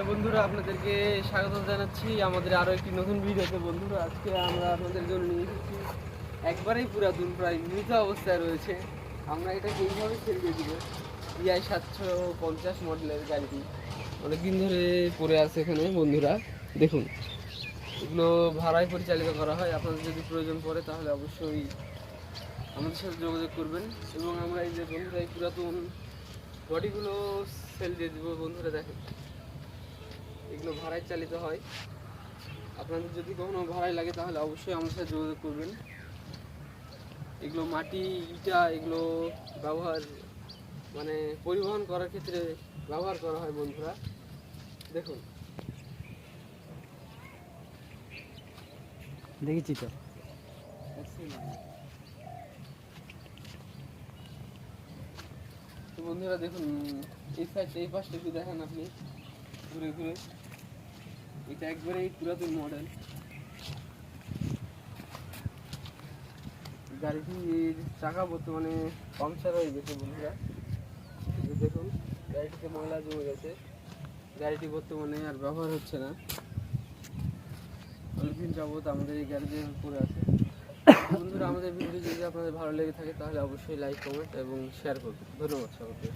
বন্ধুরা, আপনাদেরকে স্বাগত জানাচ্ছি আমাদের আরো একটি নতুন ভিডিওতে। বন্ধুরা, আজকে আমরা আপনাদের জন্য নিয়ে এসেছি একবারেই পুরাতন, প্রায় মৃত অবস্থায় রয়েছে। আমরা এটাকে এইভাবে সেল দিয়ে দিব। EI 750 মডেলের গাড়িটি অনেকদিন ধরে পড়ে আছে এখানে। বন্ধুরা দেখুন, এগুলো ভাড়ায় পরিচালিত করা হয়। আপনাদের যদি প্রয়োজন পড়ে তাহলে অবশ্যই আমাদের সাথে যোগাযোগ করবেন। এবং আমরা এই যে বন্ধুরা, এই পুরাতন বডিগুলো সেল দিয়ে দিব। বন্ধুরা দেখেন, এগুলো ভাড়ায় চালিত হয়। আপনাদের যদি কখনো ভাড়ায় লাগে তাহলে অবশ্যই আমার সাথে যোগাযোগ করবেন। এগুলো মাটি, ইটা এগুলো ব্যবহার মানে পরিবহন করার ক্ষেত্রে ব্যবহার করা হয়। বন্ধুরা দেখুন, দেখেছি তো। তো বন্ধুরা দেখুন, এই সাইড এই পাশটা একটু দেখেন আপনি ঘুরে ঘুরে। এটা একবারেই পুরাতন মডেল। গাড়িটির চাকা বর্তমানে পাংচার হয়ে গেছে। বন্ধুরা দেখুন, গাড়িটিতে ময়লা জমে গেছে। গাড়িটি বর্তমানে আর ব্যবহার হচ্ছে না। অনেকদিন যাবত আমাদের এই গাড়িতে পড়ে আছে। বন্ধুরা, আমাদের ভিডিও যদি আপনাদের ভালো লেগে থাকে তাহলে অবশ্যই লাইক, কমেন্ট এবং শেয়ার করবেন। ধন্যবাদ সবাইকে।